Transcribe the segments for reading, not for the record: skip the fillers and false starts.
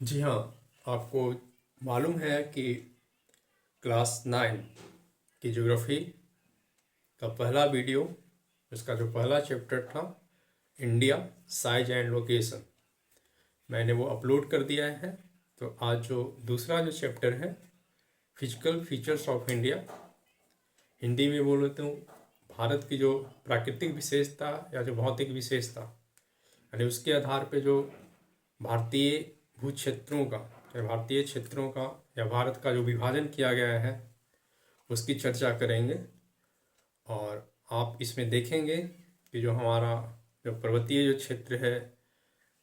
जी हाँ, आपको मालूम है कि क्लास 9 की ज्योग्राफी का पहला वीडियो, इसका जो पहला चैप्टर था, इंडिया साइज एंड लोकेशन, मैंने वो अपलोड कर दिया है। तो आज जो दूसरा जो चैप्टर है, physical features of India, Hindi में बोल लेते हूँ भारत की जो प्राकृतिक विशेषता या जो भौतिक विशेषता, यानी उसके आधार पे जो भारतीय भू क्षेत्रों का या भारतीय क्षेत्रों का या भारत का जो विभाजन किया गया है उसकी चर्चा करेंगे। और आप इसमें देखेंगे कि जो हमारा जो पर्वतीय जो क्षेत्र है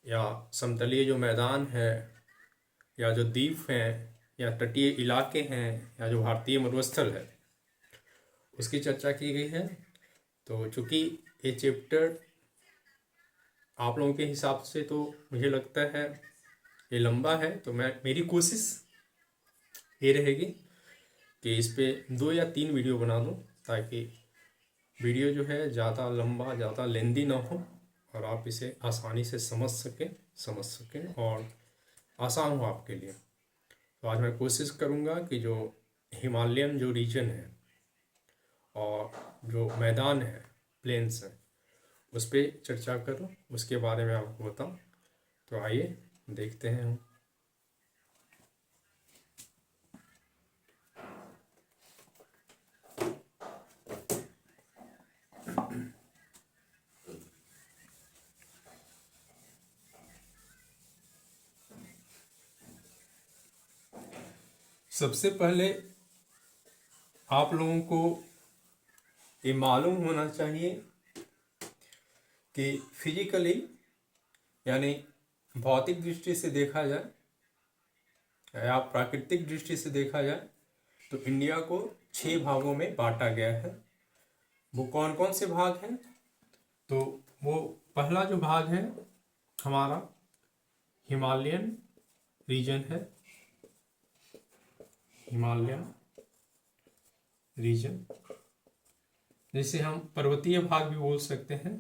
या समतलीय जो मैदान है या जो द्वीप हैं या तटीय इलाके हैं या जो भारतीय मरुस्थल है उसकी चर्चा की गई है। तो चूँकि ये चैप्टर आप लोगों के हिसाब से तो मुझे लगता है ये लंबा है, तो मेरी कोशिश ये रहेगी कि इस पे 2 या 3 वीडियो बना दूं, ताकि वीडियो जो है ज़्यादा लंबा, ज़्यादा लेंदी ना हो और आप इसे आसानी से समझ सकें और आसान हो आपके लिए। तो आज मैं कोशिश करूँगा कि जो हिमालयन जो रीजन है और जो मैदान है, प्लेन्स हैं, उस पर चर्चा करूँ, उसके बारे में आपको बताऊँ। तो आइए देखते हैं हम। सबसे पहले आप लोगों को ये मालूम होना चाहिए कि फिजिकली यानी भौतिक दृष्टि से देखा जाए या प्राकृतिक दृष्टि से देखा जाए तो इंडिया को 6 भागों में बांटा गया है। वो कौन कौन से भाग हैं? तो वो पहला जो भाग है हमारा हिमालयन रीजन है, हिमालयन रीजन, जिसे हम पर्वतीय भाग भी बोल सकते हैं।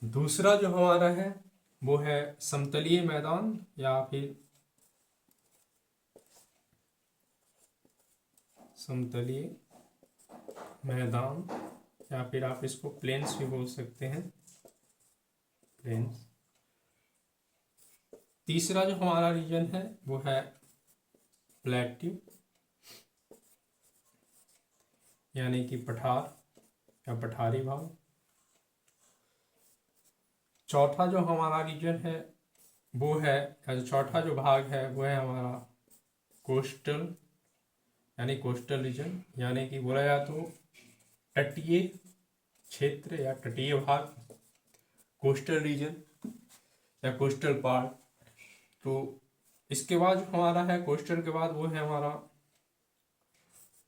दूसरा जो हमारा है वो है समतलीय मैदान या फिर समतलीय मैदान, या फिर आप इसको प्लेन्स भी बोल सकते हैं, प्लेन्स। तीसरा जो हमारा रीजन है वो है प्लेट्यू, यानी कि पठार या पठारी भाग। चौथा जो हमारा रीजन है वो है, या जो चौथा जो भाग है वो है हमारा कोस्टल, यानी कोस्टल रीजन, यानी कि बोला जाए तो तटीय क्षेत्र या तटीय भाग, कोस्टल रीजन या कोस्टल पार्ट। तो इसके बाद जो हमारा है कोस्टल के बाद वो है हमारा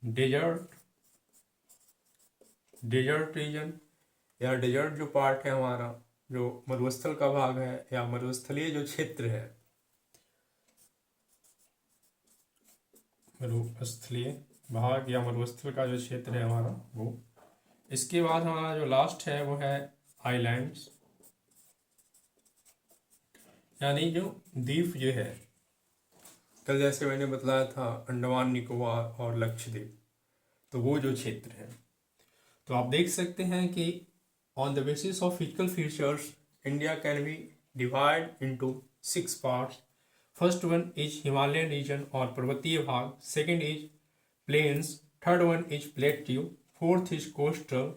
डेजर्ट, डेजर्ट रीजन या डेजर्ट जो पार्ट है हमारा, जो मरुस्थल का भाग है या मरुस्थलीय जो क्षेत्र है, मरुस्थलीय भाग या मरुस्थल का जो क्षेत्र है हमारा वो। इसके बाद हमारा जो लास्ट है वो है आइलैंड्स, यानी जो द्वीप जो है, कल जैसे मैंने बताया था अंडमान निकोबार और लक्षद्वीप, तो वो जो क्षेत्र है। तो आप देख सकते हैं कि on the basis of physical features India can be divide into 6 parts. First one is Himalayan region और पर्वतीय भाग, second is plains, third one is plateau, fourth is coastal,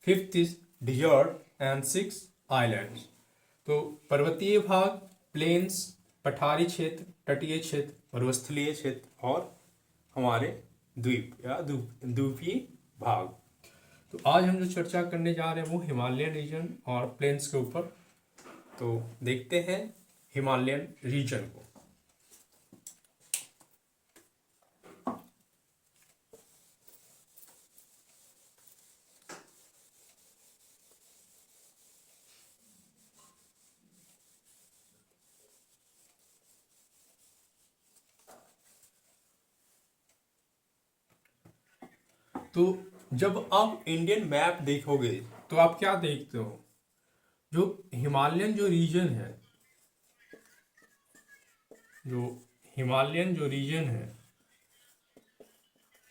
fifth is desert and six islands. तो पर्वतीय भाग, planes, पठारी क्षेत्र, तटीय क्षेत्र, मरुस्थलीय क्षेत्र और हमारे द्वीप या द्वीपीय भाग। तो आज हम जो चर्चा करने जा रहे हैं वो हिमालयन रीजन और प्लेन्स के ऊपर। तो देखते हैं हिमालयन रीजन को। तो जब आप इंडियन मैप देखोगे तो आप क्या देखते हो, जो हिमालयन जो रीजन है, जो हिमालयन जो रीजन है,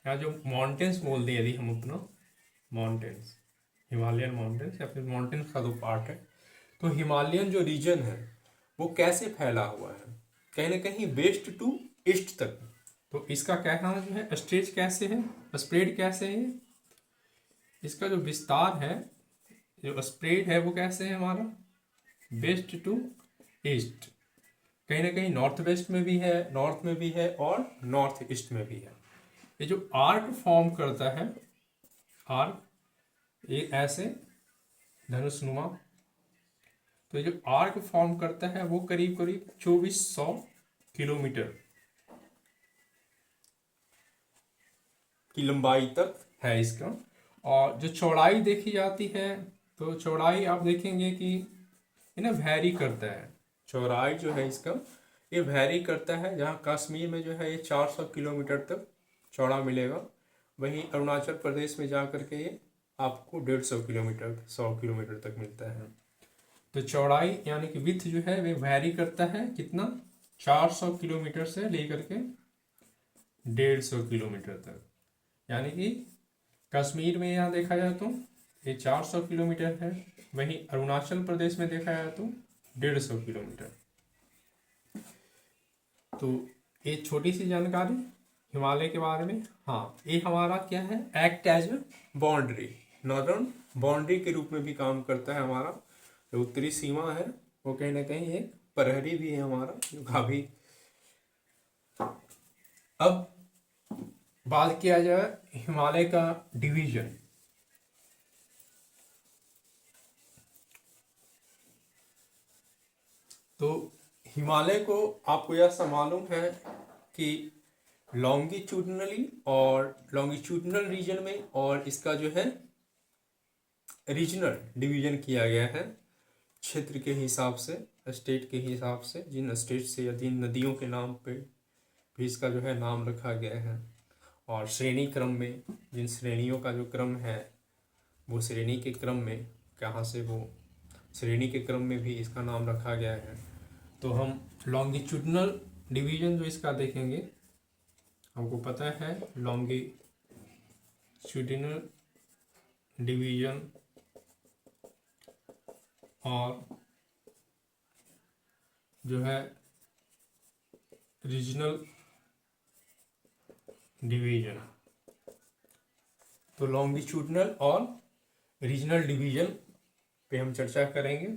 या जो माउंटेन्स बोल दें, यदि हम अपना माउंटेन्स, हिमालयन माउंटेन्स या फिर माउंटेन्स का जो पार्ट है, तो हिमालयन जो रीजन है वो कैसे फैला हुआ है, कहीं ना कहीं वेस्ट टू ईस्ट तक। तो इसका कहना जो है स्ट्रेच कैसे है, स्प्रेड कैसे है, इसका जो विस्तार है, जो स्प्रेड है वो कैसे है हमारा, वेस्ट टू ईस्ट, कहीं ना कहीं नॉर्थ वेस्ट में भी है, नॉर्थ में भी है और नॉर्थ ईस्ट में भी है। ये जो आर्क फॉर्म करता है, आर्क, ये ऐसे धनुषनुमा, तो ये जो आर्क फॉर्म करता है वो करीब करीब 2400 किलोमीटर की लंबाई तक है इसका। और जो चौड़ाई देखी जाती है, तो चौड़ाई आप देखेंगे कि ये ना वैरी करता है, चौड़ाई जो है इसका ये वैरी करता है। जहाँ कश्मीर में जो है ये 400 किलोमीटर तक चौड़ा मिलेगा, वहीं अरुणाचल प्रदेश में जा करके ये आपको 150 किलोमीटर 100 किलोमीटर तक मिलता है। तो चौड़ाई यानी कि विड्थ जो है वे वैरी करता है कितना, 400 किलोमीटर से लेकर के 150 किलोमीटर तक। यानी कि कश्मीर में यहाँ देखा जाए तो ये 400 किलोमीटर है, वहीं अरुणाचल प्रदेश में देखा जाए तो 150 किलोमीटर। तो ये छोटी सी जानकारी हिमालय के बारे में। हाँ, ये हमारा क्या है, act as a boundary, northern boundary के रूप में भी काम करता है। हमारा जो उत्तरी सीमा है वो कहीं ना कहीं एक प्रहरी भी है हमारा, जो काफी। अब बात किया जाए हिमालय का डिवीजन, तो हिमालय को आपको यह मालूम है कि लॉन्गिट्यूडनली और लॉन्गिट्यूडनल रीजन में और इसका जो है रीजनल डिवीजन किया गया है क्षेत्र के हिसाब से, स्टेट के हिसाब से, जिन स्टेट से या जिन नदियों के नाम पे भी इसका जो है नाम रखा गया है। और श्रेणी क्रम में, जिन श्रेणियों का जो क्रम है वो श्रेणी के क्रम में कहाँ से वो श्रेणी के क्रम में भी इसका नाम रखा गया है। तो हम लॉन्गिट्यूडनल डिवीजन जो इसका देखेंगे, हमको पता है लॉन्गिट्यूडनल डिवीजन और जो है रीजनल डिवीजन। तो लॉन्गिट्यूडनल और रीजनल डिवीजन पे हम चर्चा करेंगे।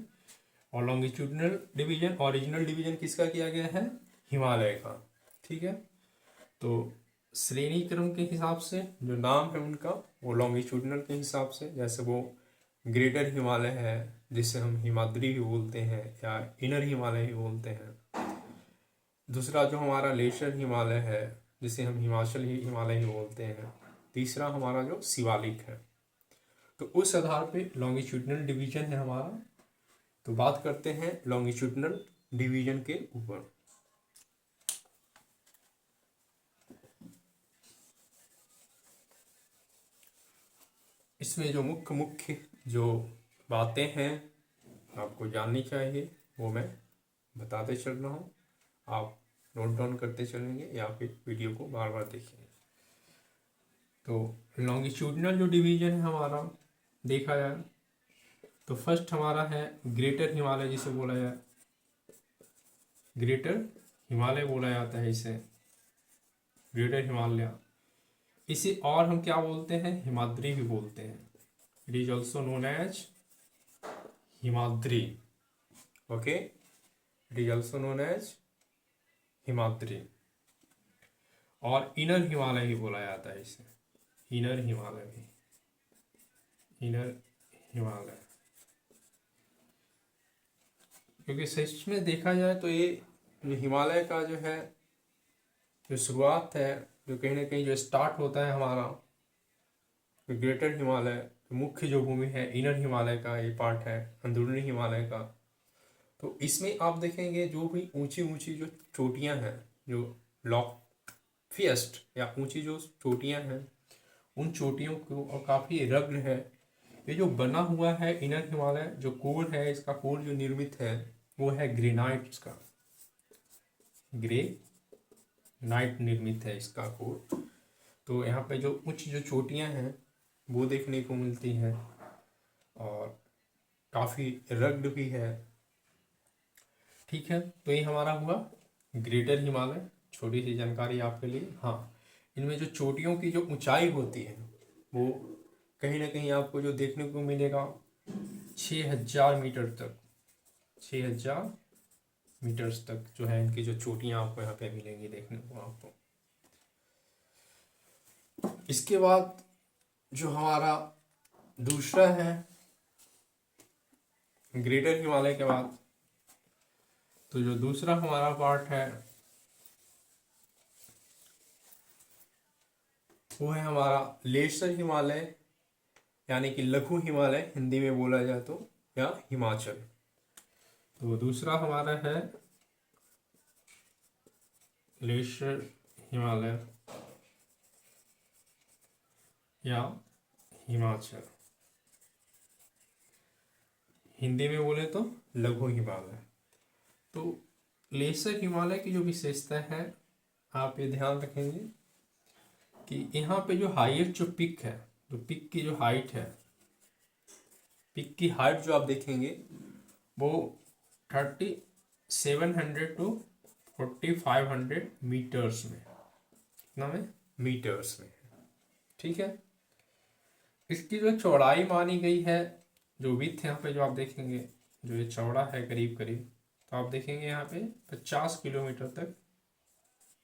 और लॉन्गिट्यूडनल डिवीजन और रीजनल डिवीजन किसका किया गया है, हिमालय का। ठीक है, तो श्रेणी क्रम के हिसाब से जो नाम है उनका वो लॉन्गिट्यूडनल के हिसाब से, जैसे वो ग्रेटर हिमालय है जिसे हम हिमाद्री भी बोलते हैं या इनर हिमालय भी बोलते हैं। दूसरा जो हमारा लेशर हिमालय है जिसे हम हिमाचल हिमालय ही बोलते हैं। तीसरा हमारा जो शिवालिक है। तो उस आधार पे लॉन्गिट्यूडनल डिवीजन है हमारा। तो बात करते हैं लॉन्गिट्यूडनल डिवीजन के ऊपर। इसमें जो मुख्य जो बातें हैं आपको जाननी चाहिए वो मैं बताते चल रहा हूँ, आप नोट डाउन करते चलेंगे या फिर वीडियो को बार बार देखेंगे। तो लॉन्गिट्यूडनल जो डिवीजन है हमारा देखा जाए तो फर्स्ट हमारा है ग्रेटर हिमालय, जिसे बोला जाए ग्रेटर हिमालय बोला जाता है इसे, ग्रेटर हिमालय। इसे और हम क्या बोलते हैं, हिमाद्री भी बोलते हैं। It is also known as Himadri. Okay, it is also known as Himadri. और इनर हिमालय ही बोला जाता है इसे, इनर हिमालय भी, इनर हिमालय। क्योंकि सच में देखा जाए तो ये जो हिमालय का जो है जो शुरुआत है, जो कहीं ना कहीं जो स्टार्ट होता है हमारा ग्रेटर हिमालय, मुख्य जो भूमि है इनर हिमालय का ये पार्ट है, अंदरूनी हिमालय का। तो इसमें आप देखेंगे जो भी ऊंची ऊंची जो चोटियां हैं, जो लॉफ्टिएस्ट या ऊंची जो चोटियां हैं उन चोटियों को और काफ़ी रग्ड है। ये जो बना हुआ है इनर हिमालय, जो कोर है इसका, कोर जो निर्मित है वो है ग्रेनाइट का, ग्रेनाइट निर्मित है इसका कोर। तो यहाँ पे जो उच्च जो चोटियाँ हैं वो देखने को मिलती हैं और काफ़ी रग्ड भी है। ठीक है, तो ये हमारा हुआ ग्रेटर हिमालय। छोटी सी जानकारी आपके लिए। हाँ, इनमें जो चोटियों की जो ऊंचाई होती है वो कहीं ना कहीं आपको जो देखने को मिलेगा 6000 मीटर तक, 6000 मीटर्स तक जो है इनकी जो चोटियां आपको यहाँ पे मिलेंगी देखने को आपको। इसके बाद जो हमारा दूसरा है ग्रेटर हिमालय के बाद, तो जो दूसरा हमारा पार्ट है वो है हमारा लेसर हिमालय, यानी कि लघु हिमालय हिंदी में बोला जाए तो, या हिमाचल। तो दूसरा हमारा है लेसर हिमालय या हिमाचल, हिंदी में बोले तो लघु हिमालय। तो लेसर हिमालय की जो विशेषता है आप ये ध्यान रखेंगे कि यहाँ पे जो हाईएस्ट जो पिक है, जो पिक की जो हाइट है, पिक की हाइट जो आप देखेंगे वो 3700 to 4500 मीटर्स में, कितना में, मीटर्स में। ठीक है, इसकी जो चौड़ाई मानी गई है, जो विड्थ यहाँ पे जो आप देखेंगे, जो ये चौड़ा है करीब करीब, तो आप देखेंगे यहाँ पे 50 किलोमीटर तक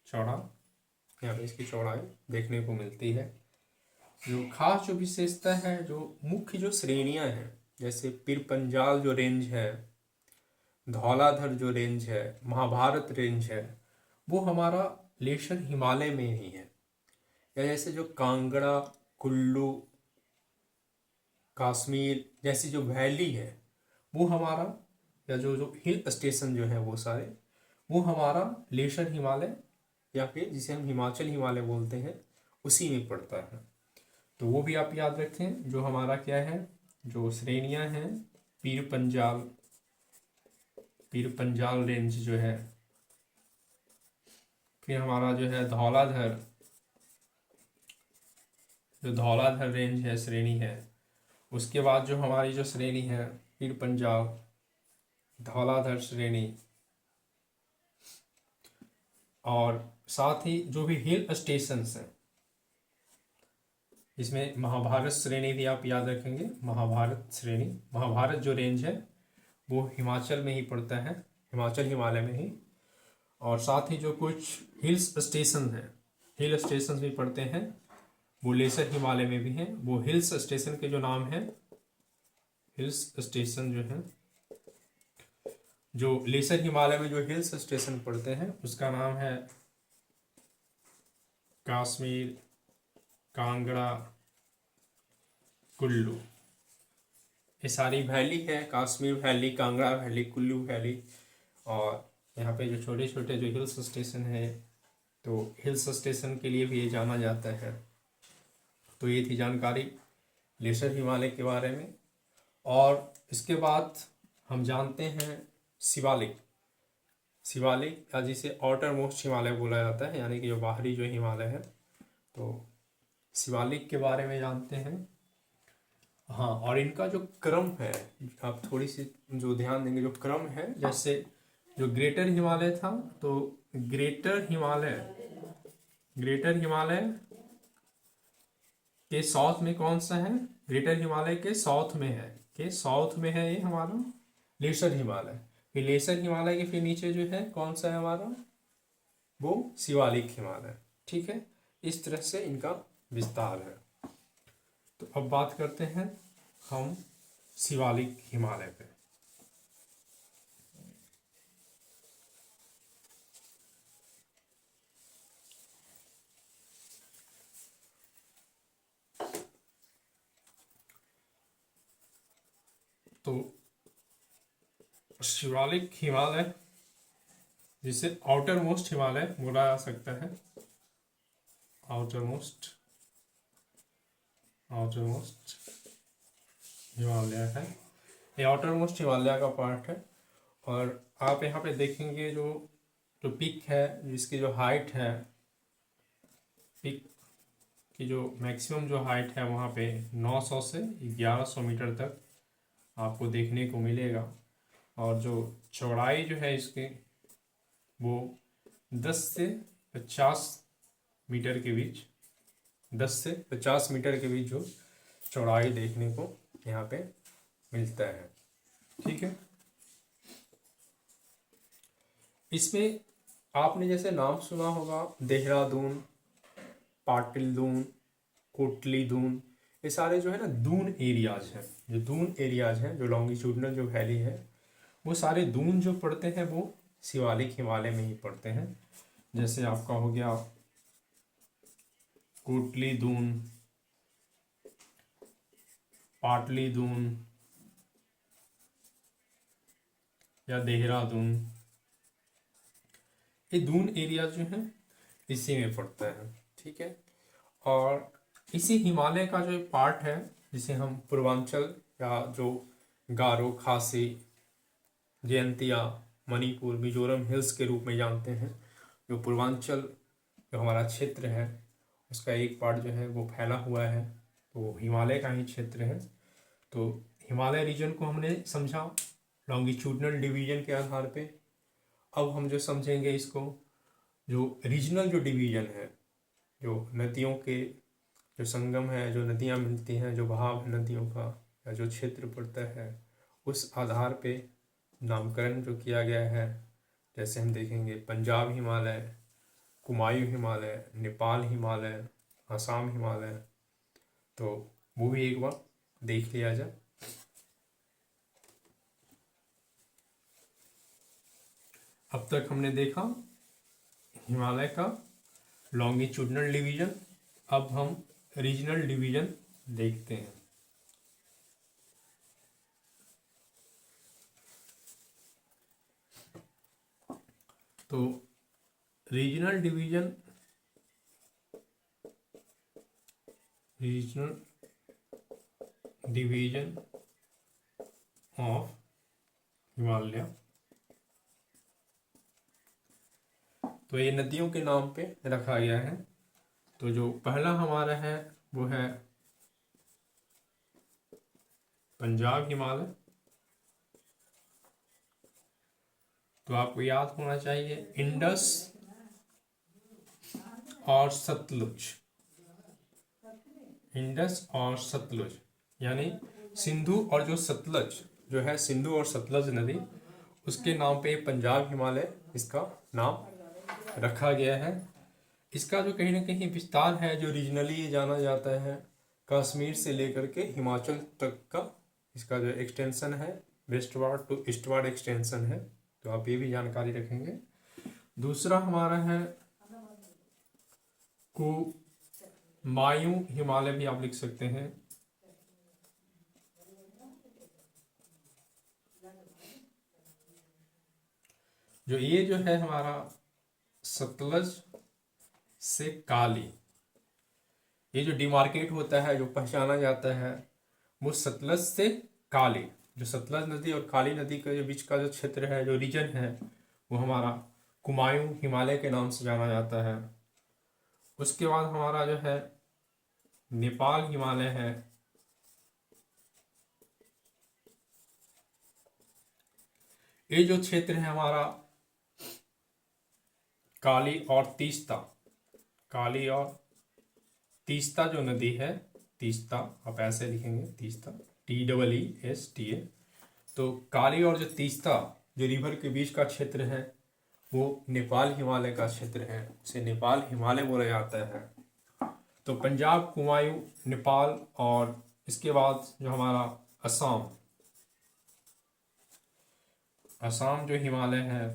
चौड़ा यहाँ पे इसकी चौड़ाई देखने को मिलती है। जो खास जो विशेषता है, जो मुख्य जो श्रेणियां हैं, जैसे पीरपंजाल जो रेंज है, धौलाधर जो रेंज है, महाभारत रेंज है, वो हमारा लेसर हिमालय में ही है। या जैसे जो कांगड़ा, कुल्लू, कश्मीर जैसी जो वैली है वो हमारा, या जो जो हिल स्टेशन जो है वो सारे, वो हमारा लेसर हिमालय या फिर जिसे हम हिमाचल हिमालय बोलते हैं उसी में पड़ता है। तो वो भी आप याद रखें। जो हमारा क्या है, जो श्रेणियां हैं, पीर पंजाल रेंज जो है, फिर हमारा जो है धौलाधर, जो धौलाधर रेंज है, श्रेणी है। उसके बाद जो हमारी जो श्रेणी है पीर पंजाल, धौलाधर श्रेणी, और साथ ही जो भी हिल स्टेशंस हैं, इसमें महाभारत श्रेणी भी आप याद रखेंगे। महाभारत श्रेणी, महाभारत जो रेंज है वो हिमाचल में ही पड़ता है, हिमाचल हिमालय में ही। और साथ ही जो कुछ हिल्स स्टेशन हैं, हिल स्टेशन भी पड़ते हैं, वो लेसर हिमालय में भी हैं। वो हिल्स स्टेशन के जो नाम है, हिल्स स्टेशन जो है, जो लेसर हिमालय में जो हिल्स स्टेशन पड़ते हैं उसका नाम है कश्मीर, कांगड़ा, कुल्लू। ये सारी वैली है, Kashmir valley, Kangra valley, Kullu valley. और यहाँ पे जो छोटे छोटे जो हिल्स स्टेशन है, तो हिल्स स्टेशन के लिए भी ये जाना जाता है। तो ये थी जानकारी लेसर हिमालय के बारे में। और इसके बाद हम जानते हैं शिवालिक, शिवालिक या जिसे आउटर मोस्ट हिमालय बोला जाता है, यानी कि जो बाहरी जो हिमालय है। तो शिवालिक के बारे में जानते हैं। हाँ, और इनका जो क्रम है, आप थोड़ी सी जो ध्यान देंगे, जो क्रम है, जैसे जो ग्रेटर हिमालय था, तो ग्रेटर हिमालय के साउथ में कौन सा है, ग्रेटर हिमालय के साउथ में है, ये हमारा लेसर हिमालय। फिर लेसर हिमालय के फिर नीचे जो है कौन सा है हमारा, वो शिवालिक हिमालय। ठीक है, इस तरह से इनका विस्तार है। तो अब बात करते हैं हम शिवालिक हिमालय पे। तो शिवालिक हिमालय, जिसे आउटर मोस्ट हिमालय बोला जा सकता है, outer most outer most Himalaya है, ये आउटर मोस्ट हिमालय का पार्ट है। और आप यहाँ पे देखेंगे जो जो पिक है, जिसकी जो हाइट है, पिक की जो मैक्सिमम जो हाइट है वहाँ पे 900 से 1100 मीटर तक आपको देखने को मिलेगा। और जो चौड़ाई जो है इसकी वो 10 से 50 मीटर के बीच, 10 से 50 मीटर के बीच जो चौड़ाई देखने को यहाँ पे मिलता है। ठीक है, इसमें आपने जैसे नाम सुना होगा देहरादून, पाटिल दून, कोटली दून, ये सारे जो है ना दून एरियाज हैं। जो दून एरियाज हैं, जो लॉन्गिट्यूडनल जो वैली है, वो सारे दून जो पड़ते हैं वो शिवालिक हिमालय में ही पड़ते हैं। जैसे आपका हो गया कोटली दून, पाटली दून या देहरादून, ये दून एरिया जो है इसी में पड़ता है। ठीक है, और इसी हिमालय का जो पार्ट है जिसे हम पूर्वांचल या जो गारो, खासी, जयंतिया, मणिपुर, मिजोरम हिल्स के रूप में जानते हैं, जो पूर्वांचल जो हमारा क्षेत्र है उसका एक पार्ट जो है वो फैला हुआ है, तो हिमालय का ही क्षेत्र है। तो हिमालय रीजन को हमने समझा लॉन्गिट्यूडनल डिवीजन के आधार पे। अब हम जो समझेंगे इसको जो रीजनल जो डिवीजन है, जो नदियों के जो संगम है, जो नदियाँ मिलती हैं, जो बहाव है नदियों का या जो क्षेत्र पड़ता है, उस आधार पे नामकरण जो किया गया है। जैसे हम देखेंगे पंजाब हिमालय, कुमायूं हिमालय, नेपाल हिमालय, आसाम हिमालय, तो वो भी एक बार देख लिया जाए। अब तक हमने देखा हिमालय का लॉन्गिट्यूडनल डिवीजन, अब हम रीजनल डिवीजन देखते हैं। तो रीजनल डिवीजन ऑफ हिमालय, तो ये नदियों के नाम पे रखा गया है। तो जो पहला हमारा है वो है पंजाब हिमालय। तो आपको याद होना चाहिए इंडस और सतलुज, इंडस और सतलुज, यानी सिंधु और जो सतलज जो है, सिंधु और सतलज नदी, उसके नाम पे पंजाब हिमालय इसका नाम रखा गया है। इसका जो कहीं ना कहीं विस्तार है, जो रीजनली जाना जाता है, कश्मीर से लेकर के हिमाचल तक का इसका जो एक्सटेंशन है, वेस्टवार्ड टू ईस्टवार्ड एक्सटेंशन है। तो आप ये भी जानकारी रखेंगे। दूसरा हमारा है कुमायूं हिमालय, भी आप लिख सकते हैं। जो ये जो है हमारा सतलज से काली, ये जो डिमार्केट होता है, जो पहचाना जाता है, वो सतलज से काली, जो सतलज नदी और काली नदी के बीच का जो क्षेत्र है, जो रीजन है, वो हमारा कुमायूं हिमालय के नाम से जाना जाता है। उसके बाद हमारा जो है नेपाल हिमालय है। ये जो क्षेत्र है हमारा काली और तीस्ता, काली और तीस्ता जो नदी है, तीस्ता आप ऐसे लिखेंगे, तीस्ता, TEESTA। तो काली और जो तीस्ता जो रिवर के बीच का क्षेत्र है, वो नेपाल हिमालय का क्षेत्र है, उसे नेपाल हिमालय बोला जाता है। तो पंजाब, कुमायूं, नेपाल, और इसके बाद जो हमारा असम, असम जो हिमालय है,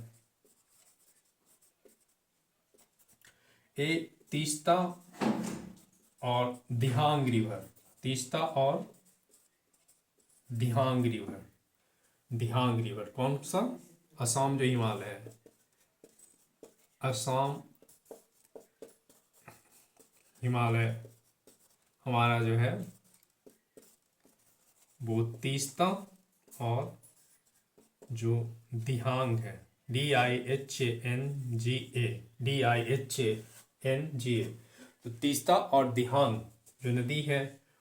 ये तीस्ता और दिहांग रिवर, तीस्ता और दिहांग रिवर, दिहांग रिवर कौन सा? असम जो हिमालय है, असम हिमालय हमारा जो है वो तीस्ता और जो दिहांग है, DIHANGA, तो तीस्ता और दिहांग जो नदी है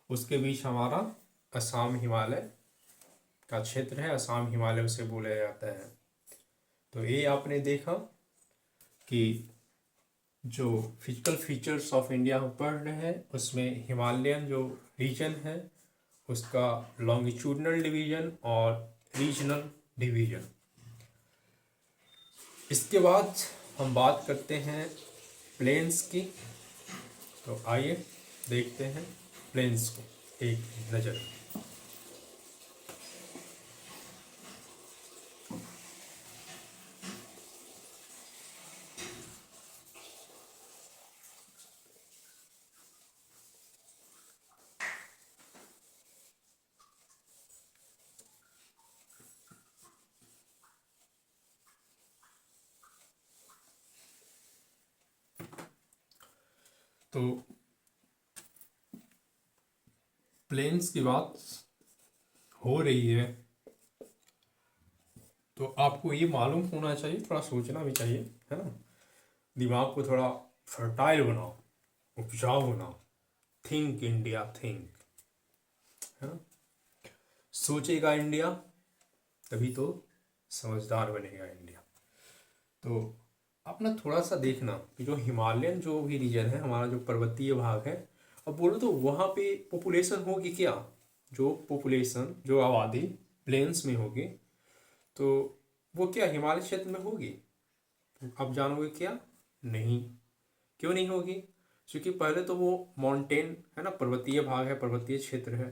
उसके बीच हमारा असम हिमालय का क्षेत्र है। असम हिमालय उसे बोला जाता है। तो ये आपने देखा कि जो फिजिकल फीचर्स ऑफ इंडिया हम पढ़ रहे हैं उसमें हिमालयन जो रीजन है उसका लॉन्गिट्यूडनल डिवीजन और रीजनल डिवीजन। इसके बाद हम बात करते हैं प्लेन्स की। तो आइए देखते हैं प्लेन्स को एक नज़र। तो प्लेन्स की बात हो रही है तो आपको ये मालूम होना चाहिए, थोड़ा सोचना भी चाहिए, है ना। दिमाग को थोड़ा फर्टाइल बनाओ, उपजाऊ बनाओ। थिंक इंडिया, थिंक, है ना। सोचेगा इंडिया तभी तो समझदार बनेगा इंडिया। तो आप ना थोड़ा सा देखना कि जो हिमालयन जो भी रीजन है हमारा, जो पर्वतीय भाग है, अब बोलो तो वहाँ पे पॉपुलेशन होगी क्या? जो पॉपुलेशन, जो आबादी प्लेन्स में होगी तो वो क्या हिमालय क्षेत्र में होगी? आप जानोगे क्या? नहीं। क्यों नहीं होगी? क्योंकि पहले तो वो माउंटेन है ना, पर्वतीय भाग है, पर्वतीय क्षेत्र है।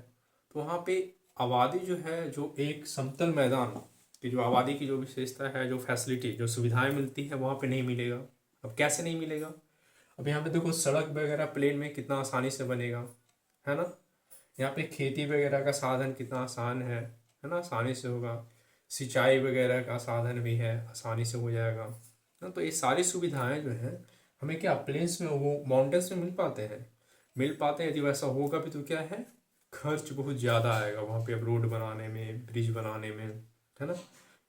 तो वहाँ पे आबादी जो है, जो एक समतल मैदान की जो आबादी की जो विशेषता है, जो फैसिलिटी, जो सुविधाएं मिलती है वहाँ पे नहीं मिलेगा। अब कैसे नहीं मिलेगा? अब यहाँ पे देखो सड़क वगैरह प्लेन में कितना आसानी से बनेगा, है ना। यहाँ पे खेती वगैरह का साधन कितना आसान है ना, आसानी से होगा। सिंचाई वगैरह का साधन भी है, आसानी से हो जाएगा ना। तो ये सारी सुविधाएं जो है हमें क्या प्लेन्स में, वो माउंटेन्स में मिल पाते हैं। यदि वैसा होगा भी तो क्या है, खर्च बहुत ज़्यादा आएगा वहाँ पे, अब रोड बनाने में, ब्रिज बनाने में, है ना।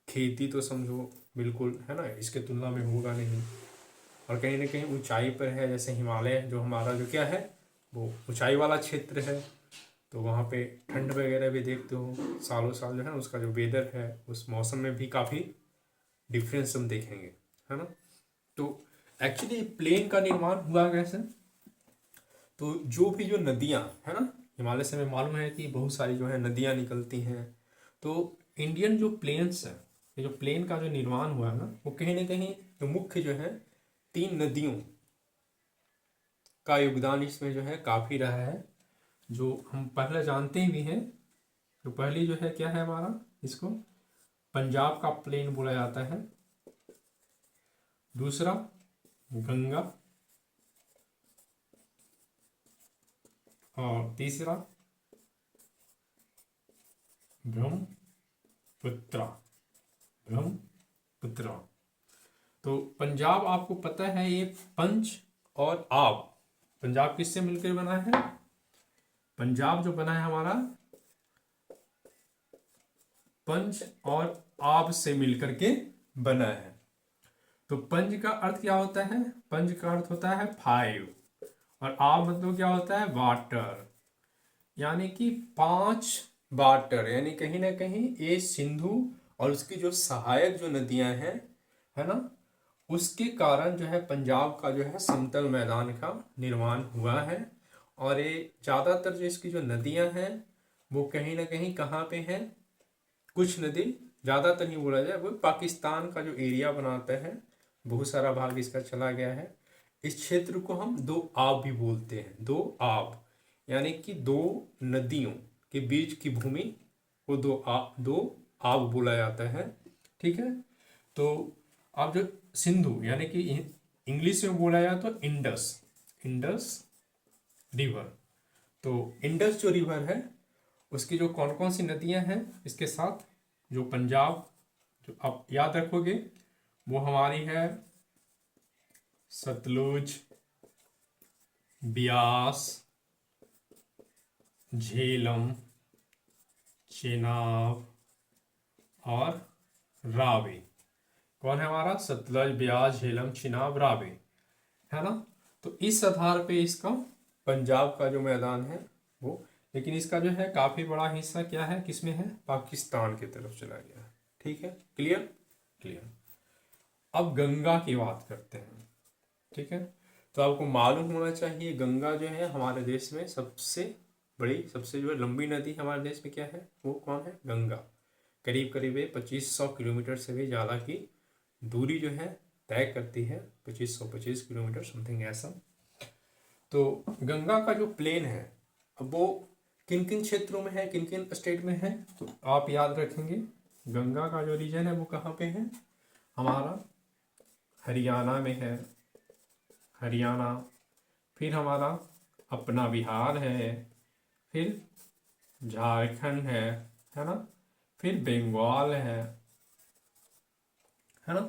खेती तो समझो बिल्कुल, है ना, इसके तुलना में होगा नहीं। और कहीं ना कहीं ऊंचाई पर है, जैसे हिमालय जो हमारा जो क्या है वो ऊंचाई वाला क्षेत्र है। तो वहाँ पे ठंड वगैरह भी देखते हो, सालों साल जो है ना उसका जो वेदर है उस मौसम में भी काफ़ी डिफरेंस हम देखेंगे, है ना। तो एक्चुअली प्लेन का निर्माण हुआ कैसे? तो जो भी जो नदियाँ है ना, हिमालय से हमें मालूम है कि बहुत सारी जो है नदियाँ निकलती हैं। तो इंडियन जो प्लेन्स है, ये जो प्लेन का जो निर्माण हुआ है ना, वो कहीं ना कहीं जो मुख्य जो है 3 नदियों का योगदान इसमें जो है काफ़ी रहा है, जो हम पहले जानते भी हैं। तो पहली जो है क्या है हमारा, इसको पंजाब का प्लेन बोला जाता है। दूसरा गंगा, और तीसरा ब्रह्मपुत्रा। ब्रह्मपुत्रा। तो पंजाब आपको पता है ये पंच और आब, पंजाब किससे मिलकर बना है? पंजाब जो बना है हमारा पंच और आब से मिलकर के बना है। तो पंच का अर्थ क्या होता है? पंच का अर्थ होता है 5, और आब मतलब क्या होता है? वाटर, यानी कि 5 वाटर। यानी कहीं ना कहीं ये सिंधु और उसकी जो सहायक जो नदियां हैं, है ना, उसके कारण जो है पंजाब का जो है समतल मैदान का निर्माण हुआ है। और ये ज़्यादातर जो इसकी जो नदियां हैं वो कहीं ना कहीं कहाँ पे हैं? कुछ नदी, ज़्यादातर ही बोला जाए, वो पाकिस्तान का जो एरिया बनाता है, बहुत सारा भाग इसका चला गया है। इस क्षेत्र को हम दो आब भी बोलते हैं, दो आब, यानी कि 2 नदियों के बीच की भूमि को दो आब बोला जाता है। ठीक है। तो अब जो सिंधु, यानी कि इंग्लिश में बोला जाए तो इंडस, इंडस रिवर। तो इंडस जो रिवर है उसकी जो कौन कौन सी नदियां हैं इसके साथ, जो पंजाब, जो आप याद रखोगे वो हमारी है सतलुज, ब्यास, झेलम, चेनाब और रावी। कौन है हमारा? सतलज, ब्यास, झेलम, चिनाब, रावी, है ना। तो इस आधार पे इसका पंजाब का जो मैदान है वो, लेकिन इसका जो है काफी बड़ा हिस्सा क्या है, किसमें है? पाकिस्तान की तरफ चला गया है। ठीक है, क्लियर क्लियर। अब गंगा की बात करते हैं। ठीक है, तो आपको मालूम होना चाहिए गंगा जो है हमारे देश में सबसे बड़ी, सबसे जो है लंबी नदी हमारे देश में क्या है, वो कौन है? गंगा। करीब करीब 2500 किलोमीटर से भी ज़्यादा की दूरी जो है तय करती है, 2525 किलोमीटर समथिंग ऐसा। तो गंगा का जो प्लेन है अब वो किन किन क्षेत्रों में है, किन किन स्टेट में है, तो आप याद रखेंगे गंगा का जो रीजन है वो कहाँ पे है? हमारा हरियाणा में है, हरियाणा। फिर हमारा अपना बिहार है, फिर झारखंड है ना, फिर बंगाल है ना।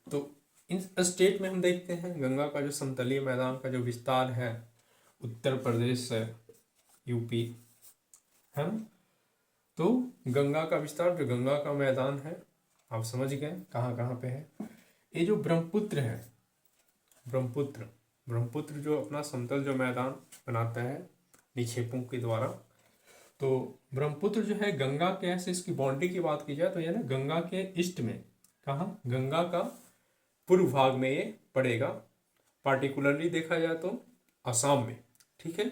तो इन स्टेट में हम देखते हैं गंगा का जो समतलीय मैदान का जो विस्तार है, उत्तर प्रदेश है, यूपी, है ना। तो गंगा का विस्तार, जो गंगा का मैदान है, आप समझ गए कहाँ कहाँ पे है। ये जो ब्रह्मपुत्र है, ब्रह्मपुत्र ब्रह्मपुत्र जो अपना समतल जो मैदान बनाता है निक्षेपों के द्वारा, तो ब्रह्मपुत्र जो है गंगा के, ऐसे इसकी बाउंड्री की बात की जाए तो ये ना गंगा के ईस्ट में, कहाँ? गंगा का पूर्व भाग में ये पड़ेगा। पार्टिकुलरली देखा जाए तो असम में। ठीक है,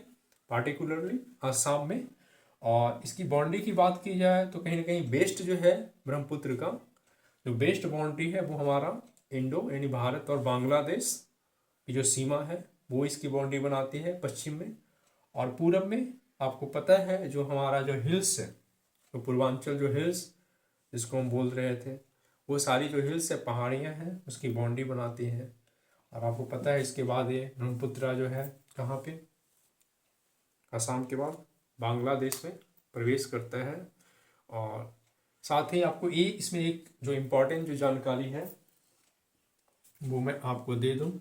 पार्टिकुलरली असम में। और इसकी बाउंड्री की बात की जाए तो कहीं ना कहीं वेस्ट जो है ब्रह्मपुत्र का जो वेस्ट बाउंड्री है वो हमारा इंडो यानी भारत और बांग्लादेश की जो सीमा है वो इसकी बाउंड्री बनाती है पश्चिम में। और पूरब में आपको पता है जो हमारा जो हिल्स है, तो पूर्वांचल जो हिल्स जिसको हम बोल रहे थे, वो सारी जो हिल्स है, पहाड़ियाँ हैं, उसकी बाउंड्री बनाती हैं। और आपको पता है इसके बाद ये ब्रह्मपुत्र जो है कहाँ पे? असम के बाद बांग्लादेश में प्रवेश करता है। और साथ ही आपको ये इसमें एक जो इम्पोर्टेंट जो जानकारी है वो मैं आपको दे दूं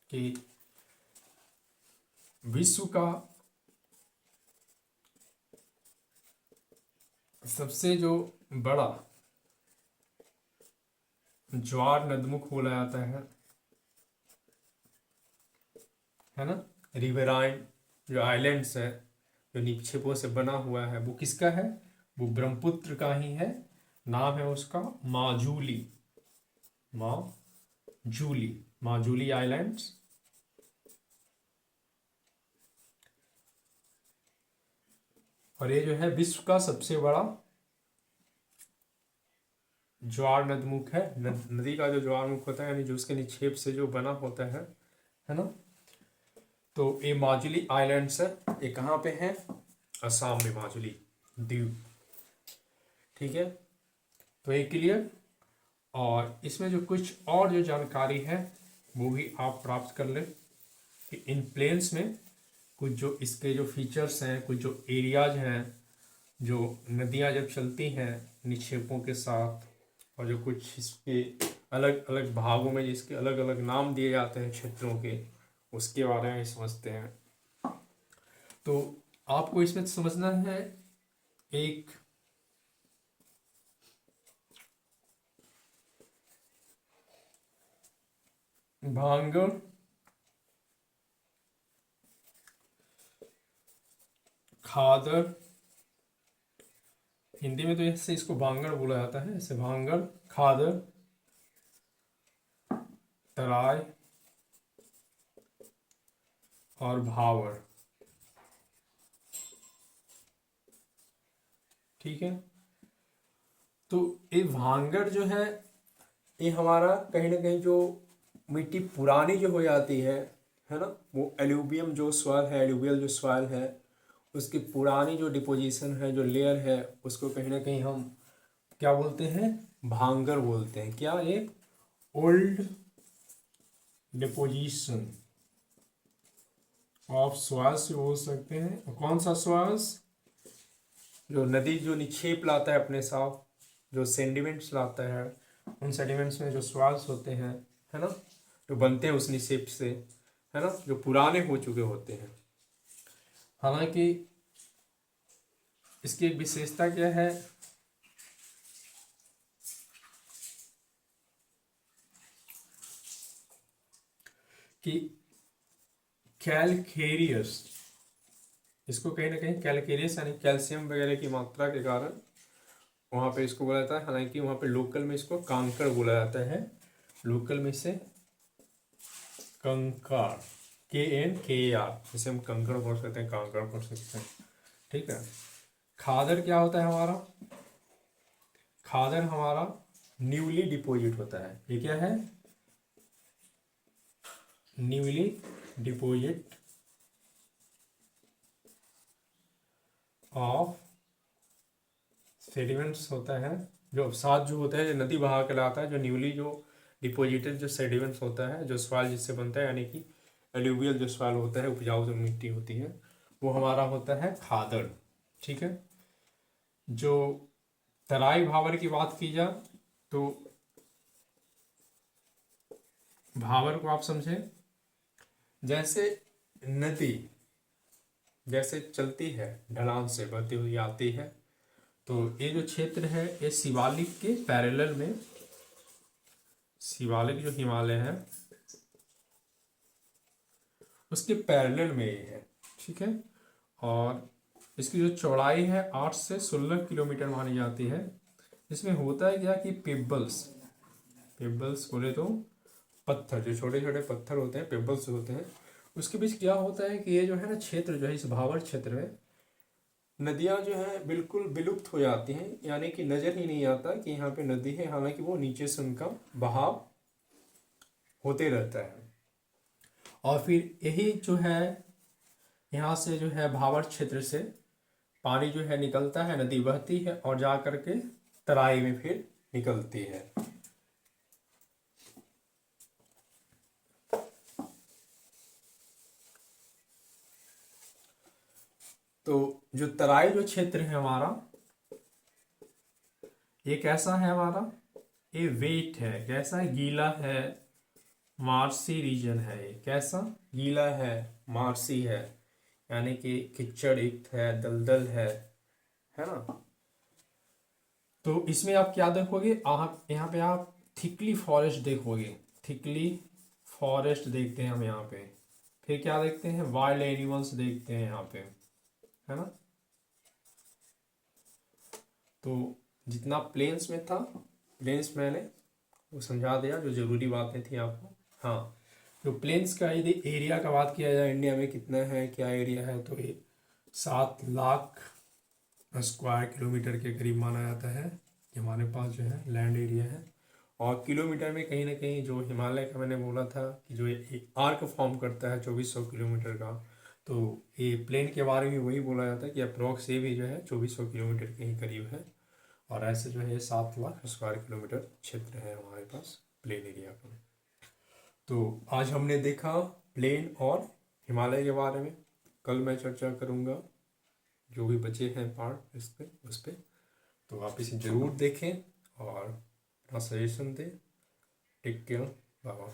कि विश्व का सबसे जो बड़ा ज्वार नदमुख बोला जाता है ना, रिवराइन जो आइलैंड्स है, जो निक्षेपों से बना हुआ है, वो किसका है? वो ब्रह्मपुत्र का ही है। नाम है उसका माजुली, माजुली, माजुली आइलैंड्स। और ये जो है विश्व का सबसे बड़ा ज्वार नदमुख है। नदी का जो ज्वारमुख होता है यानी जो उसके निक्षेप से जो बना होता है ना। तो ये माजुली आइलैंड्स है, ये कहाँ पे है? असम में, माजुली द्वीप। ठीक है, तो ये क्लियर। और इसमें जो कुछ और जो जानकारी है वो भी आप प्राप्त कर लें कि इन प्लेन्स में कुछ जो इसके जो फीचर्स हैं, कुछ जो एरियाज हैं, जो नदियाँ जब चलती हैं निक्षेपों के साथ, और जो कुछ इसके अलग अलग भागों में जिसके अलग अलग नाम दिए जाते हैं क्षेत्रों के, उसके बारे में समझते हैं। तो आपको इसमें समझना है एक भांगड़, खादर, हिंदी में तो ऐसे इसको भांगड़ बोला जाता है, ऐसे भांगड़, खादर, तराई और भावर। ठीक है, तो ये भांगड़ जो है ये हमारा कहीं ना कहीं जो मिट्टी पुरानी जो हो जाती है ना, वो एल्यूवियम जो सॉइल है, एल्यूवियल जो सॉइल है, उसकी पुरानी जो डिपोजिशन है, जो लेयर है, उसको कहीं ना कहीं हम क्या बोलते हैं? भांगर बोलते हैं। क्या? ये ओल्ड डिपोजिशन ऑफ सॉइल्स बोल सकते हैं। कौन सा सॉइल्स? जो नदी जो निक्षेप लाता है अपने साथ, जो सेंडिमेंट्स लाता है, उन सेडिमेंट्स में जो सॉइल्स होते हैं, है ना, जो बनते हैं उस निक्षेप से, है ना, जो पुराने हो चुके होते हैं। हालांकि इसकी एक विशेषता क्या है कि कैलकेरियस, इसको कहीं ना कहीं कैलकेरियस यानी कैल्शियम वगैरह की मात्रा के कारण वहाँ पे इसको बोला जाता है। हालांकि वहाँ पे लोकल में इसको कांकड़ बोला जाता है, लोकल में से कंकड़, KNKR, जिसे हम कंकड़ बोल सकते हैं, कांकड़ बोल सकते हैं। ठीक है। खादर क्या होता है हमारा? खादर हमारा न्यूली डिपोजिट होता है। ये क्या है? न्यूली डिपोजिट ऑफ सेडिमेंट्स होता है, जो अवसाद जो होता है, जो नदी बहा के लाता है, जो न्यूली जो डिपोजिटेड जो सेडिमेंट्स होता है, जो सॉइल जिससे बनता है, यानी कि एल्यूवियल जो सॉइल होता है, उपजाऊ जो मिट्टी होती है, वो हमारा होता है खादर। ठीक है। जो तराई भावर की बात की जाए तो भावर को आप समझें जैसे नदी जैसे चलती है, ढलान से बहती हुई आती है, तो ये जो क्षेत्र है ये शिवालिक के पैरेलल में, शिवालिक जो हिमालय है उसके पैरेलल में ये है। ठीक है। और इसकी जो चौड़ाई है 8 से 16 किलोमीटर मानी जाती है। इसमें होता है क्या कि पेबल्स, पेबल्स बोले तो पत्थर, जो छोटे छोटे पत्थर होते हैं, पेबल्स होते हैं, उसके बीच क्या होता है कि ये जो है ना क्षेत्र जो है, इस भावर क्षेत्र में नदियाँ जो हैं बिल्कुल विलुप्त हो जाती हैं, यानी कि नज़र ही नहीं आता कि यहाँ पे नदी है, हालांकि वो नीचे से उनका बहाव होते रहता है। और फिर यही जो है यहाँ से जो है भावर क्षेत्र से पानी जो है निकलता है, नदी बहती है और जा करके तराई में फिर निकलती है। तो जो तराई जो क्षेत्र है हमारा, ये कैसा है हमारा? ये वेट है, कैसा है? गीला है, मार्सी रीजन है। ये कैसा? गीला है, मार्सी है, यानी कि कीचड़ युक्त है, दलदल है ना। तो इसमें आप क्या देखोगे? आप यहाँ पे आप थिकली फॉरेस्ट देखोगे, थिकली फॉरेस्ट देखते हैं हम यहाँ पे। फिर क्या देखते हैं? वाइल्ड एनिमल्स देखते हैं यहाँ पे, है ना। तो जितना प्लेन्स में था, प्लेन्स मैंने वो समझा दिया, जो ज़रूरी बातें थी आपको। हाँ, जो प्लेन्स का यदि एरिया का बात किया जाए इंडिया में कितना है, क्या एरिया है, तो ये 7 लाख स्क्वायर किलोमीटर के करीब माना जाता है कि हमारे पास जो है लैंड एरिया है। और किलोमीटर में कहीं ना कहीं जो हिमालय का मैंने बोला था कि जो एक आर्क फॉर्म करता है 2400 किलोमीटर का, तो ये प्लेन के बारे में वही बोला जाता है कि अप्रोक्स ये भी जो है 2400 किलोमीटर के ही करीब है। और ऐसे जो है 7 लाख स्क्वायर किलोमीटर क्षेत्र है हमारे पास प्लेन एरिया का। तो आज हमने देखा प्लेन और हिमालय के बारे में। कल मैं चर्चा करूँगा जो भी बचे हैं पार्ट उस पर। तो आप इसे ज़रूर देखें और अपना सजेशन दें। Take care, bye bye.